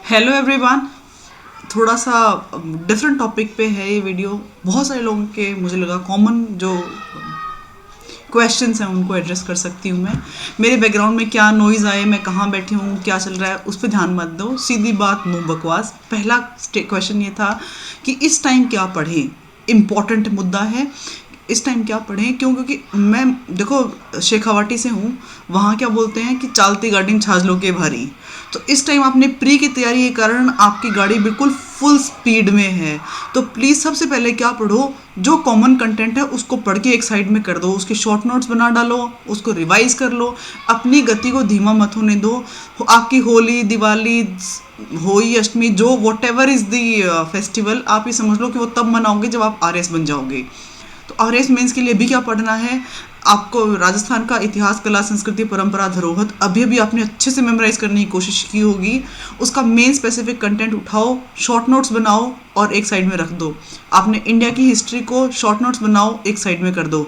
Hello everyone. थोड़ा सा different topic पे है ये वीडियो। बहुत सारे लोगों के मुझे लगा कॉमन जो क्वेश्चंस हैं उनको एड्रेस कर सकती हूँ मैं। मेरे बैकग्राउंड में क्या नॉइज़ आए, मैं कहाँ बैठी हूँ, क्या चल रहा है, उस पर ध्यान मत दो। सीधी बात, नो बकवास। पहला क्वेश्चन ये था कि इस टाइम क्या पढ़ें। इम्पॉर्टेंट मुद्दा है, इस टाइम क्या पढ़ें। क्यों? क्योंकि मैं देखो शेखावाटी से हूँ। वहाँ क्या बोलते हैं कि चालती गाड़ी छाछ लो के भारी। तो इस टाइम आपने प्री की तैयारी के कारण आपकी गाड़ी बिल्कुल फुल स्पीड में है। तो प्लीज़ सबसे पहले क्या पढ़ो, जो कॉमन कंटेंट है उसको पढ़ के एक साइड में कर दो, उसके शॉर्ट नोट्स बना डालो, उसको रिवाइज कर लो। अपनी गति को धीमा मत होने दो। आपकी होली, दिवाली, होली, अष्टमी, जो what ever is the festival, आप ये समझ लो कि वो तब मनाओगे जब आप आरएस बन जाओगे। तो आरएस मेंस के लिए भी क्या पढ़ना है आपको? राजस्थान का इतिहास, कला, संस्कृति, परंपरा, धरोहर अभी अभी आपने अच्छे से मेमोराइज करने की कोशिश की होगी। उसका मेन स्पेसिफिक कंटेंट उठाओ, शॉर्ट नोट्स बनाओ और एक साइड में रख दो। आपने इंडिया की हिस्ट्री को शॉर्ट नोट्स बनाओ, एक साइड में कर दो।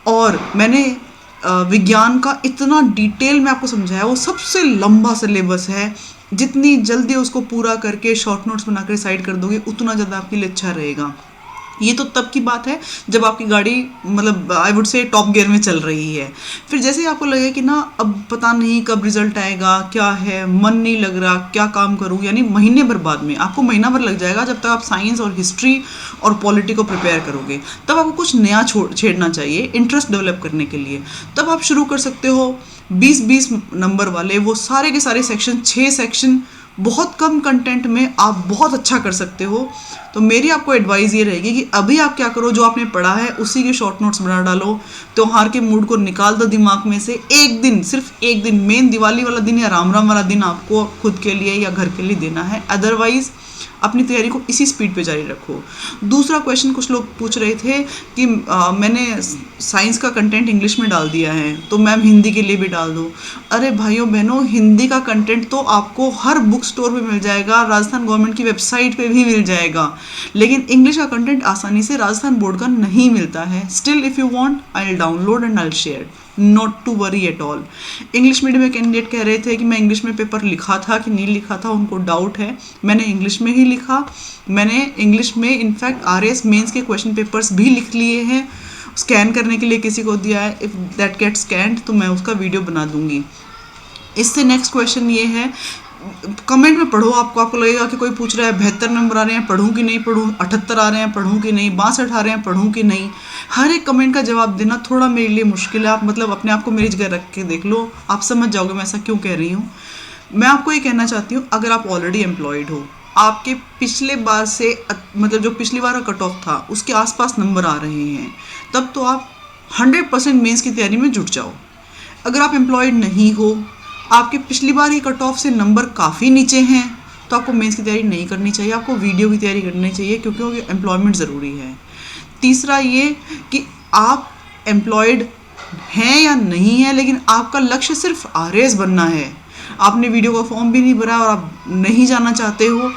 और मैंने विज्ञान का इतना डिटेल में आपको समझाया, वो सबसे लंबा सिलेबस है। जितनी जल्दी उसको पूरा करके शॉर्ट नोट्स बनाकर साइड कर दोगे उतना ज़्यादा आपके लिए अच्छा रहेगा। ये तो तब की बात है जब आपकी गाड़ी मतलब I would say top gear में चल रही है। फिर जैसे ही आपको लगे कि ना अब पता नहीं कब रिजल्ट आएगा, क्या है, मन नहीं लग रहा, क्या काम करूँ, यानी महीने भर बाद में, आपको महीना भर लग जाएगा जब तक आप साइंस और हिस्ट्री और पॉलिटी को प्रिपेयर करोगे। तब आपको कुछ नया छेड़ना चाहिए इंटरेस्ट डेवलप करने के लिए। तब आप शुरू कर सकते हो 20-20 नंबर वाले वो सारे के सारे सेक्शन, 6 सेक्शन, बहुत कम कंटेंट में आप बहुत अच्छा कर सकते हो। तो मेरी आपको एडवाइस ये रहेगी कि अभी आप क्या करो, जो आपने पढ़ा है उसी के शॉर्ट नोट्स बना डालो। त्योहार के मूड को निकाल दो दिमाग में से। एक दिन, सिर्फ एक दिन, मेन दिवाली वाला दिन या राम राम वाला दिन आपको खुद के लिए या घर के लिए देना है। अदरवाइज अपनी तैयारी को इसी स्पीड पे जारी रखो। दूसरा क्वेश्चन कुछ लोग पूछ रहे थे कि मैंने साइंस का कंटेंट इंग्लिश में डाल दिया है तो मैम हिंदी के लिए भी डाल दो। अरे भाइयों बहनों, हिंदी का कंटेंट तो आपको हर बुक स्टोर पे मिल जाएगा, राजस्थान गवर्नमेंट की वेबसाइट पे भी मिल जाएगा। लेकिन इंग्लिश का कंटेंट आसानी से राजस्थान बोर्ड का नहीं मिलता है। Still if you want I will download and I will share, not to worry at all. English medium में कैंडिडेट कह रहे थे कि मैं इंग्लिश में पेपर लिखा था कि नहीं लिखा था, उनको डाउट है। मैंने इंग्लिश में ही लिखा। मैंने इंग्लिश में इनफैक्ट आरएस मेंस के क्वेश्चन पेपर्स भी लिख लिए हैं। स्कैन करने के लिए किसी को दिया है, इफ़ दैट गेट स्कैंड तो मैं उसका वीडियो बना दूंगी। इससे नेक्स्ट क्वेश्चन ये है, कमेंट में पढ़ो। आपको लगेगा कि कोई पूछ रहा है 72 नंबर आ रहे हैं पढ़ूँ कि नहीं पढ़ूँ, 78 आ रहे हैं पढ़ूँ कि नहीं, 62 आ रहे हैं पढ़ूँ कि नहीं। हर एक कमेंट का जवाब देना थोड़ा मेरे लिए मुश्किल है। आप मतलब अपने आप को मेरी जगह रख के देख लो, आप समझ जाओगे मैं ऐसा क्यों कह रही हूँ। मैं आपको ये कहना चाहती हूँ, अगर आप ऑलरेडी एम्प्लॉयड हो, आपके पिछले बार से मतलब जो पिछली बार का कट ऑफ था उसके आसपास नंबर आ रहे हैं, तब तो आप 100% मेंस की तैयारी में जुट जाओ। अगर आप एम्प्लॉयड नहीं हो, आपके पिछली बार ही कट ऑफ से नंबर काफ़ी नीचे हैं, तो आपको मेंस की तैयारी नहीं करनी चाहिए, आपको वीडियो की तैयारी करनी चाहिए, क्योंकि एम्प्लॉयमेंट ज़रूरी है। तीसरा ये कि आप एम्प्लॉयड हैं या नहीं हैं, लेकिन आपका लक्ष्य सिर्फ आरएएस बनना है, आपने वीडियो का फॉर्म भी नहीं भरा और आप नहीं जाना चाहते हो,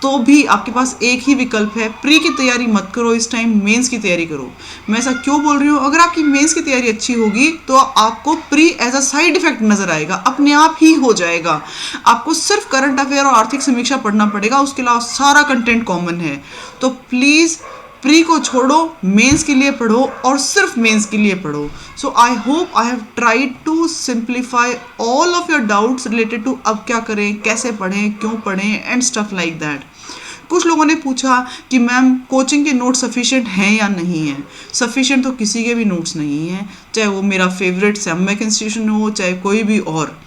तो भी आपके पास एक ही विकल्प है, प्री की तैयारी मत करो इस टाइम, मेंस की तैयारी करो। मैं ऐसा क्यों बोल रही हूँ? अगर आपकी मेंस की तैयारी अच्छी होगी तो आपको pre as a side effect नजर आएगा, अपने आप ही हो जाएगा। आपको सिर्फ करंट अफेयर और आर्थिक समीक्षा पढ़ना पड़ेगा, उसके अलावा सारा कंटेंट कॉमन है। तो प्लीज़ प्री को छोड़ो, मेंस के लिए पढ़ो और सिर्फ मेंस के लिए पढ़ो। So I hope I have tried to simplify all of your doubts related to अब क्या करें, कैसे पढ़ें, क्यों पढ़ें एंड स्टफ लाइक दैट। कुछ लोगों ने पूछा कि मैम कोचिंग के नोट्स सफिशिएंट हैं या नहीं हैं। सफिशिएंट तो किसी के भी नोट्स नहीं हैं, चाहे वो मेरा फेवरेट सैमैक इंस्टीट्यूशन हो चाहे कोई भी और।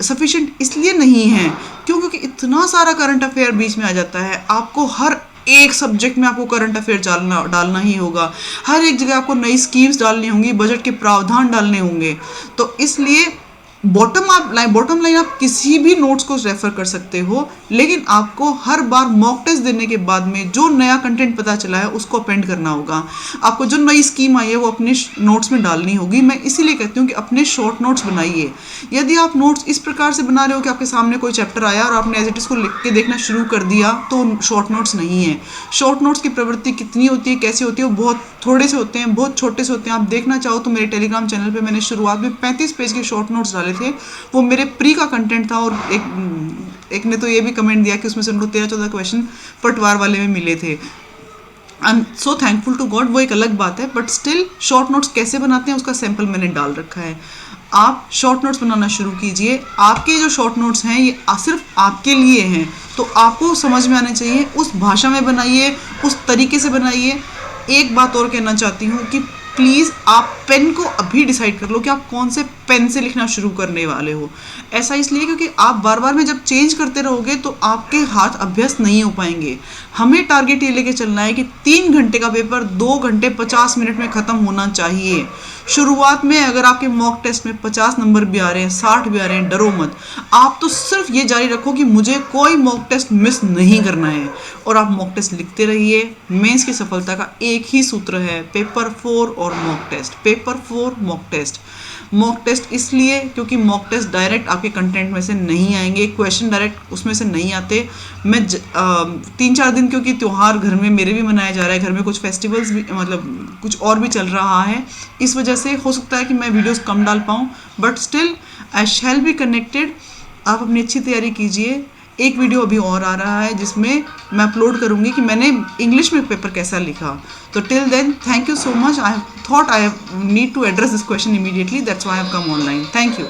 सफिशिएंट इसलिए नहीं है क्योंकि इतना सारा करंट अफेयर बीच में आ जाता है। आपको हर एक सब्जेक्ट में आपको करंट अफेयर डालना ही होगा, हर एक जगह आपको नई स्कीम्स डालनी होंगी, बजट के प्रावधान डालने होंगे। तो इसलिए बॉटम लाइन आप किसी भी नोट्स को रेफर कर सकते हो, लेकिन आपको हर बार मॉक टेस्ट देने के बाद में जो नया कंटेंट पता चला है उसको अपेंड करना होगा। आपको जो नई स्कीम आई है वो अपने नोट्स में डालनी होगी। मैं इसीलिए कहती हूँ कि अपने शॉर्ट नोट्स बनाइए। यदि आप नोट्स इस प्रकार से बना रहे हो कि आपके सामने कोई चैप्टर आया और आपने एज इट इज को लिख के देखना शुरू कर दिया, तो शॉर्ट नोट्स नहीं है। शॉर्ट नोट्स की प्रवृत्ति कितनी होती है, कैसी होती है, वो बहुत थोड़े से होते हैं, बहुत छोटे से होते हैं। आप देखना चाहो तो मेरे टेलीग्राम चैनल पे मैंने शुरुआत में 35 पेज के शॉर्ट नोट्स डाले थे, वो मेरे प्री का कंटेंट था और एक ने तो ये भी कमेंट दिया कि उसमें से उनको 13-14 क्वेश्चन पटवार वाले में मिले थे। I am so thankful to God, वो एक अलग बात है, बट स्टिल शॉर्ट नोट्स कैसे बनाते हैं उसका सैम्पल मैंने डाल रखा है। आप शॉर्ट नोट्स बनाना शुरू कीजिए। आपके जो शॉर्ट नोट्स हैं ये सिर्फ आपके लिए हैं, तो आपको समझ में आने चाहिए, उस भाषा में बनाइए, उस तरीके से बनाइए। एक बात और कहना चाहती हूँ कि प्लीज़ आप पेन को अभी डिसाइड कर लो कि आप कौन से पेन से लिखना शुरू करने वाले हो। ऐसा इसलिए क्योंकि आप बार बार में जब चेंज करते रहोगे तो आपके हाथ अभ्यस्त नहीं हो पाएंगे। हमें टारगेट ये लेके चलना है कि 3 घंटे का पेपर 2 घंटे 50 मिनट में ख़त्म होना चाहिए। शुरुआत में अगर आपके मॉक टेस्ट में 50 नंबर भी आ रहे हैं, 60 भी आ रहे हैं, डरो मत। आप तो सिर्फ ये जारी रखो कि मुझे कोई मॉक टेस्ट मिस नहीं करना है, और आप मॉक टेस्ट लिखते रहिए। मेंस की सफलता का एक ही सूत्र है, पेपर 4 और mock test, paper 4 mock test. Mock test इसलिए क्योंकि मॉक टेस्ट डायरेक्ट आपके कंटेंट में से नहीं आएंगे, क्वेश्चन डायरेक्ट उसमें से नहीं आते। मैं 3-4 दिन, क्योंकि त्यौहार घर में मेरे भी मनाया जा रहा है, घर में कुछ फेस्टिवल्स भी, मतलब कुछ और भी चल रहा है, इस वजह से हो सकता है कि मैं वीडियोस कम डाल पाऊँ, but still I shall be connected. आप अपनी अच्छी तैयारी कीजिए। एक वीडियो अभी और आ रहा है जिसमें मैं अपलोड करूँगी कि मैंने इंग्लिश में पेपर कैसा लिखा। तो till then, thank you so much. I thought I need to address this question immediately, that's why I have come online. Thank you.